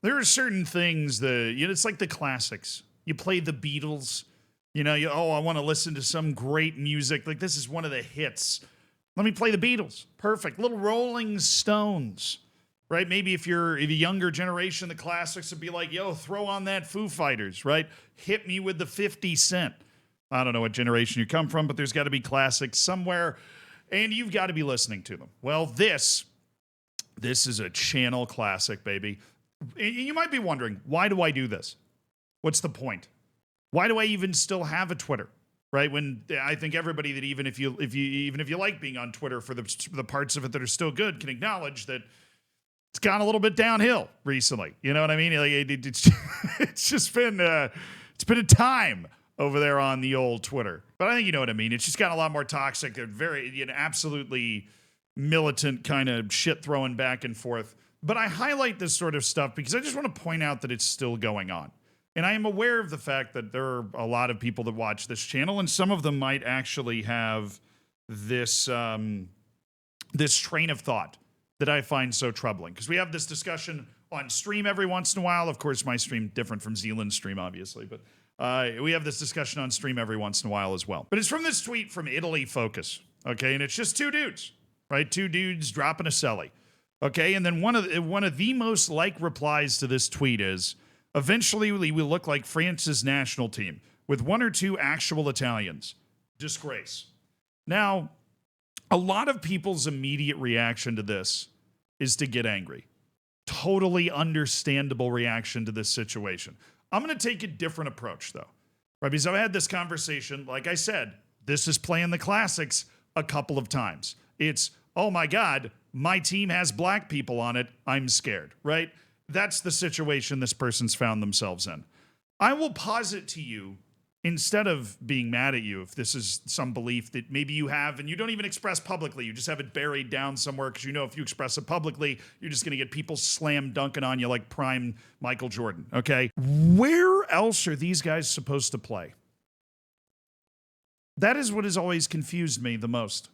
There are certain things that, it's like the classics. You play the Beatles, I want to listen to some great music. Like, this is one of the hits. Let me play the Beatles. Perfect. Little Rolling Stones, right? Maybe if you're a younger generation, the classics would be like, yo, throw on that Foo Fighters, right? Hit me with the 50 Cent. I don't know what generation you come from, but there's got to be classics somewhere, and you've got to be listening to them. Well, this is a channel classic, baby. And you might be wondering, why do I do this? What's the point? Why do I even still have a Twitter? Right? When I think everybody that even if you like being on Twitter for the parts of it that are still good can acknowledge that it's gone a little bit downhill recently. You know what I mean? Like it's just been it's been a time over there on the old Twitter. But I think you know what I mean. It's just gotten a lot more toxic. They're very absolutely militant kind of shit throwing back and forth. But I highlight this sort of stuff because I just want to point out that it's still going on. And I am aware of the fact that there are a lot of people that watch this channel, and some of them might actually have this this train of thought that I find so troubling. Because we have this discussion on stream every once in a while. Of course, my stream different from Zealand's stream, obviously. But we have this discussion on stream every once in a while as well. But it's from this tweet from Italy Focus, okay? And it's just two dudes, right? Two dudes dropping a celly, okay? And then one of the most liked replies to this tweet is, eventually, we will look like France's national team with one or two actual Italians. Disgrace. Now, a lot of people's immediate reaction to this is to get angry. Totally understandable reaction to this situation. I'm going to take a different approach, though. Right? Because I've had this conversation, like I said, this is playing the classics a couple of times. It's, oh my God, my team has black people on it. I'm scared, right? That's the situation this person's found themselves in. I will posit to you, instead of being mad at you, if this is some belief that maybe you have and you don't even express publicly, you just have it buried down somewhere because you know if you express it publicly, you're just going to get people slam dunking on you like prime Michael Jordan, okay? Where else are these guys supposed to play? That is what has always confused me the most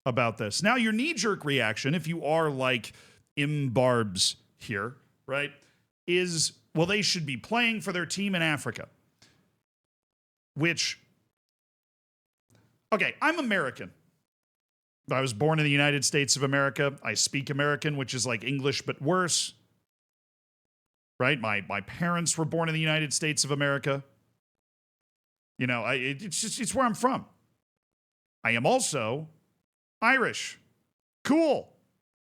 about this. Now, your knee-jerk reaction, if you are like Barbs here, right, is, well, they should be playing for their team in Africa. Which, okay, I'm American. I was born in the United States of America. I speak American, which is like English but worse. Right? My parents were born in the United States of America. You know, it's where I'm from. I am also Irish. Cool.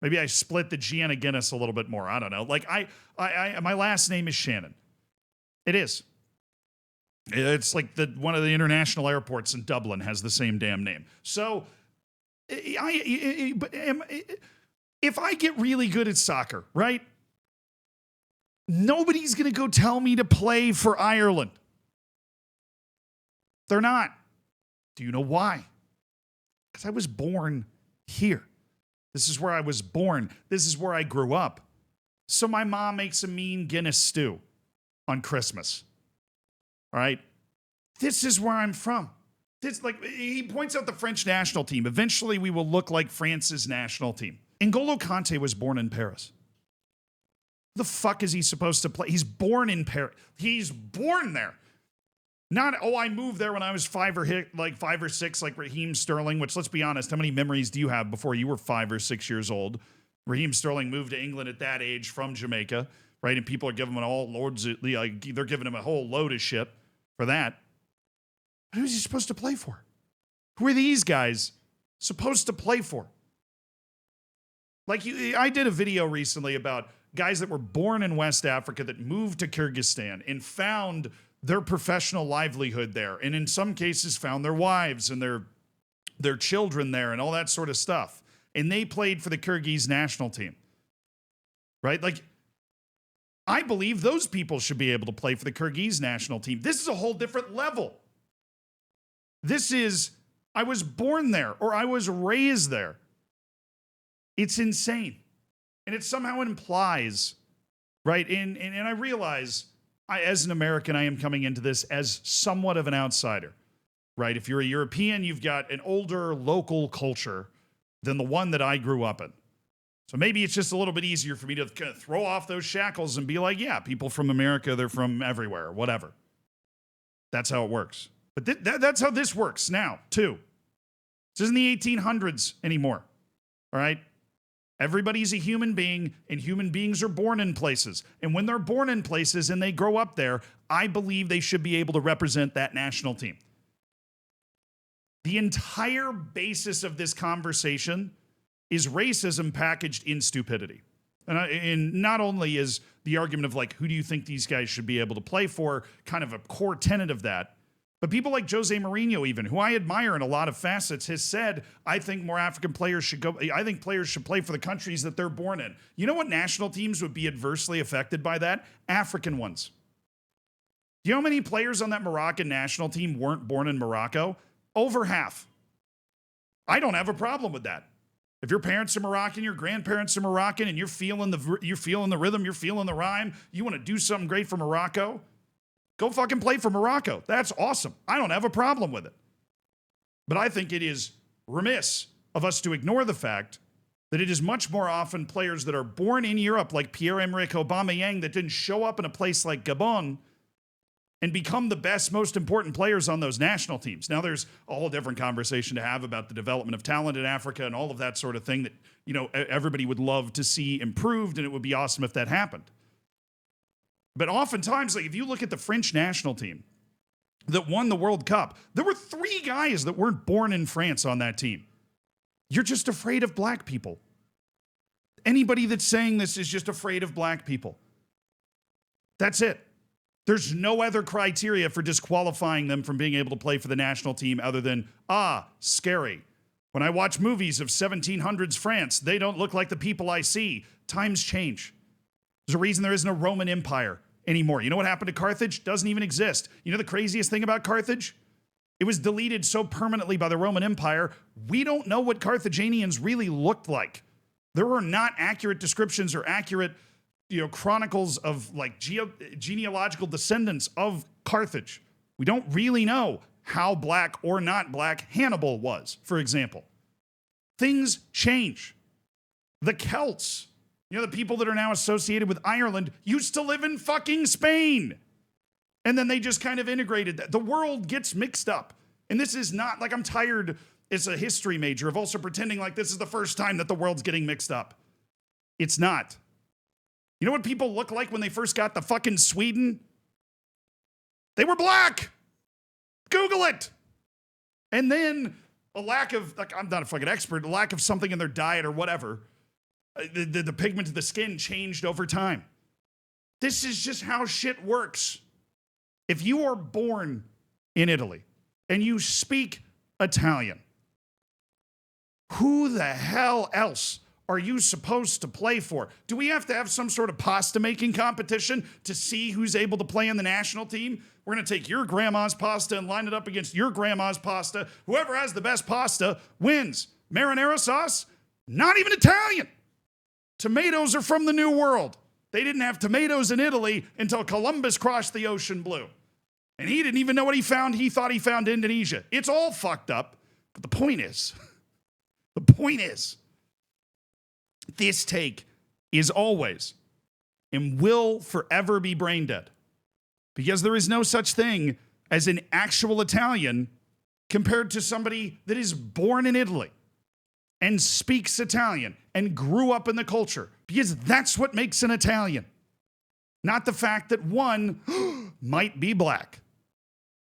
Maybe I split the Gianna Guinness a little bit more. I don't know. Like my last name is Shannon. It is. It's like one of the international airports in Dublin has the same damn name. So, if I get really good at soccer, right? Nobody's going to go tell me to play for Ireland. They're not. Do you know why? Because I was born here. This is where I was born. This is where I grew up. So my mom makes a mean Guinness stew on Christmas. All right? This is where I'm from. He points out the French national team. Eventually, we will look like France's national team. N'Golo Kante was born in Paris. The fuck is he supposed to play? He's born in Paris. He's born there. Not, I moved there when I was 5 or 6, like Raheem Sterling, which, let's be honest, how many memories do you have before you were 5 or 6 years old? Raheem Sterling moved to England at that age from Jamaica, right? And people are giving him they're giving him a whole load of shit for that. But who's he supposed to play for? Who are these guys supposed to play for? Like, I did a video recently about guys that were born in West Africa that moved to Kyrgyzstan and found their professional livelihood there, and in some cases found their wives and their children there and all that sort of stuff. And they played for the Kyrgyz national team, right? Like, I believe those people should be able to play for the Kyrgyz national team. This is a whole different level. This is, I was born there or I was raised there. It's insane. And it somehow implies, right? And I realize, as an American, I am coming into this as somewhat of an outsider, right? If you're a European, you've got an older local culture than the one that I grew up in. So maybe it's just a little bit easier for me to kind of throw off those shackles and be like, yeah, people from America, they're from everywhere, whatever. That's how it works. But that's how this works now, too. This isn't the 1800s anymore, all right? Everybody's a human being, and human beings are born in places. And when they're born in places and they grow up there, I believe they should be able to represent that national team. The entire basis of this conversation is racism packaged in stupidity. And not only is the argument of like, who do you think these guys should be able to play for, kind of a core tenet of that, but people like Jose Mourinho even, who I admire in a lot of facets, has said, I think more African players should go, I think players should play for the countries that they're born in. You know what national teams would be adversely affected by that? African ones. Do you know how many players on that Moroccan national team weren't born in Morocco? Over half. I don't have a problem with that. If your parents are Moroccan, your grandparents are Moroccan, and you're feeling the rhythm, you're feeling the rhyme, you want to do something great for Morocco, go fucking play for Morocco. That's awesome. I don't have a problem with it. But I think it is remiss of us to ignore the fact that it is much more often players that are born in Europe, like Pierre-Emerick Aubameyang, that didn't show up in a place like Gabon and become the best, most important players on those national teams. Now, there's a whole different conversation to have about the development of talent in Africa and all of that sort of thing that, you know, everybody would love to see improved, and it would be awesome if that happened. But oftentimes, like if you look at the French national team that won the World Cup, there were 3 guys that weren't born in France on that team. You're just afraid of black people. Anybody that's saying this is just afraid of black people. That's it. There's no other criteria for disqualifying them from being able to play for the national team other than, scary. When I watch movies of 1700s France, they don't look like the people I see. Times change. There's a reason there isn't a Roman Empire anymore. You know what happened to Carthage? Doesn't even exist. You know the craziest thing about Carthage? It was deleted so permanently by the Roman Empire, we don't know what Carthaginians really looked like. There were not accurate descriptions or accurate chronicles of like genealogical descendants of Carthage. We don't really know how black or not black Hannibal was, for example. Things change. The Celts, the people that are now associated with Ireland, used to live in fucking Spain. And then they just kind of integrated that. The world gets mixed up. And this is not like I'm tired as a history major of also pretending like this is the first time that the world's getting mixed up. It's not. You know what people look like when they first got to fucking Sweden? They were black. Google it. And then a lack of, like, I'm not a fucking expert, a lack of something in their diet or whatever. The pigment of the skin changed over time. This is just how shit works. If you are born in Italy and you speak Italian, who the hell else are you supposed to play for? Do we have to have some sort of pasta making competition to see who's able to play in the national team? We're going to take your grandma's pasta and line it up against your grandma's pasta. Whoever has the best pasta wins. Marinara sauce? Not even Italian. Tomatoes are from the New World. They didn't have tomatoes in Italy until Columbus crossed the ocean blue. And he didn't even know what he found. He thought he found Indonesia. It's all fucked up. But the point is, this take is always and will forever be brain dead, because there is no such thing as an actual Italian compared to somebody that is born in Italy and speaks Italian and grew up in the culture, because that's what makes an Italian. Not the fact that one might be black.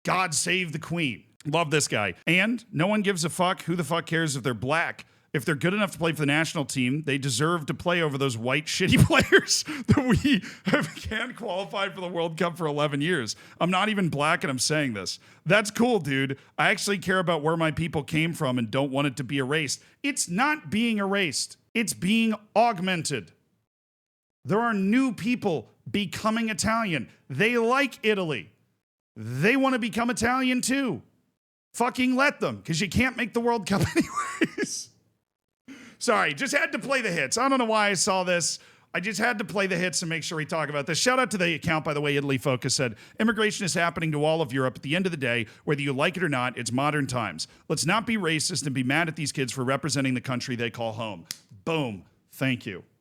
God save the queen. Love this guy. And no one gives a fuck. Who the fuck cares if they're black? If they're good enough to play for the national team, they deserve to play over those white shitty players that we can't qualify for the World Cup for 11 years. I'm not even black and I'm saying this. That's cool, dude. I actually care about where my people came from and don't want it to be erased. It's not being erased. It's being augmented. There are new people becoming Italian. They like Italy. They want to become Italian too. Fucking let them, because you can't make the World Cup anyways. Sorry, just had to play the hits. I don't know why I saw this. I just had to play the hits and make sure we talk about this. Shout out to the account, by the way, Italy Focus said, immigration is happening to all of Europe. At the end of the day, whether you like it or not, it's modern times. Let's not be racist and be mad at these kids for representing the country they call home. Boom. Thank you.